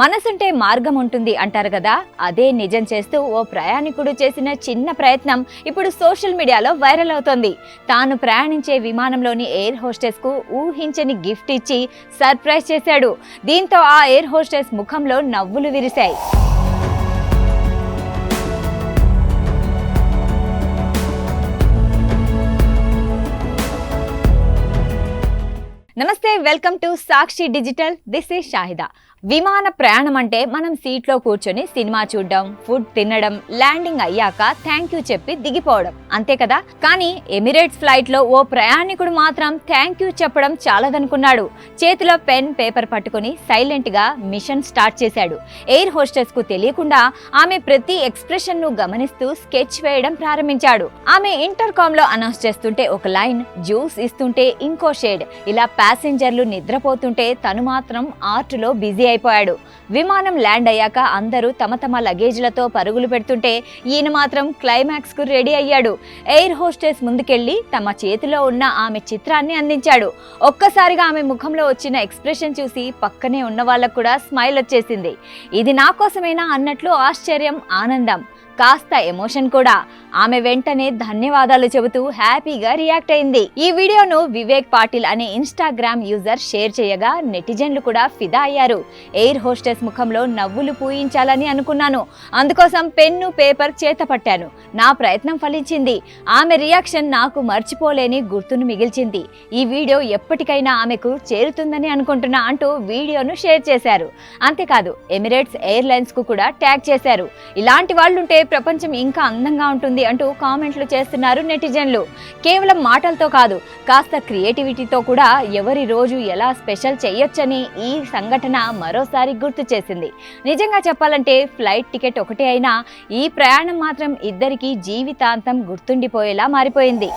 మనసుంటే మార్గం ఉంటుంది అంటారు కదా, అదే నిజం చేస్తూ ఓ ప్రయాణికుడు చేసిన చిన్న ప్రయత్నం ఇప్పుడు సోషల్ మీడియాలో వైరల్ అవుతోంది. తాను ప్రయాణించే విమానంలోని ఎయిర్ హోస్టెస్ కు ఊహించని గిఫ్ట్ ఇచ్చి సర్ప్రైజ్ చేశాడు. దీంతో ఆ ఎయిర్ హోస్టెస్ ముఖంలో నవ్వులు విరిశాయి. నమస్తే, welcome to Sakshi digital. This is Shahida. విమాన ప్రయాణం అంటే మనం సీట్లో కూర్చొని సినిమా చూడడం, ఫుడ్ తినడం, ల్యాండింగ్ అయ్యాక థ్యాంక్ యూ చెప్పి దిగిపోవడం, అంతే కదా. కానీ ఎమిరేట్స్ ఫ్లైట్ లో ఓ ప్రయాణికుడు మాత్రం థ్యాంక్ యూ చెప్పడం చాలదనుకున్నాడు. చేతిలో పెన్ పేపర్ పట్టుకుని సైలెంట్ గా మిషన్ స్టార్ట్ చేశాడు. ఎయిర్ హోస్టెస్ కు తెలియకుండా ఆమె ప్రతి ఎక్స్ప్రెషన్ ను గమనిస్తూ స్కెచ్ వేయడం ప్రారంభించాడు. ఆమె ఇంటర్కామ్ లో అనౌన్స్ చేస్తుంటే ఒక లైన్, జ్యూస్ ఇస్తుంటే ఇంకో షేడ్, ఇలా ప్యాసింజర్లు నిద్రపోతుంటే తను మాత్రం ఆర్ట్ లో బిజీ అయిపోయాడు. విమానం ల్యాండ్ అయ్యాక అందరూ తమ తమ లగేజ్లతో పరుగులు పెడుతుంటే ఈయన మాత్రం క్లైమాక్స్ కు రెడీ అయ్యాడు. ఎయిర్ హోస్టెస్ ముందుకెళ్లి తమ చేతిలో ఉన్న ఆమె చిత్రాన్ని అందించాడు. ఒక్కసారిగా ఆమె ముఖంలో వచ్చిన ఎక్స్ప్రెషన్ చూసి పక్కనే ఉన్న వాళ్ళకు కూడా స్మైల్ వచ్చేసింది. ఇది నా కోసమేనా అన్నట్లు ఆశ్చర్యం, ఆనందం, కాస్త ఎమోషన్ కూడా. ఆమె వెంటనే ధన్యవాదాలు చెబుతూ హ్యాపీగా రియాక్ట్ అయింది. ఈ వీడియోను వివేక్ పాటిల్ అనే ఇన్స్టాగ్రామ్ యూజర్ షేర్ చేయగా నెటిజన్లు కూడా ఫిదా అయ్యారు. ఎయిర్ హోస్టెస్ ముఖంలో నవ్వులు పూయించాలని అనుకున్నాను, అందుకోసం పెన్ను పేపర్ చేత పట్టాను. నా ప్రయత్నం ఫలించింది. ఆమె రియాక్షన్ నాకు మర్చిపోలేని గుర్తును మిగిల్చింది. ఈ వీడియో ఎప్పటికైనా ఆమెకు చేరుతుందని అనుకుంటున్నా అంటూ వీడియోను షేర్ చేశారు. అంతేకాదు, ఎమిరేట్స్ ఎయిర్లైన్స్ కు కూడా ట్యాగ్ చేశారు. ఇలాంటి వాళ్ళుంటే ప్రపంచం ఇంకా అందంగా ఉంటుంది అంటూ కామెంట్లు చేస్తున్నారు నెటిజన్లు. కేవలం మాటలతో కాదు, కాస్త క్రియేటివిటీతో కూడా ఎవరి రోజు ఎలా స్పెషల్ చేయొచ్చని ఈ సంఘటన మరోసారి గుర్తు చేసింది. నిజంగా చెప్పాలంటే ఫ్లైట్ టికెట్ ఒకటే అయినా ఈ ప్రయాణం మాత్రం ఇద్దరికీ జీవితాంతం గుర్తుండిపోయేలా మారిపోయింది.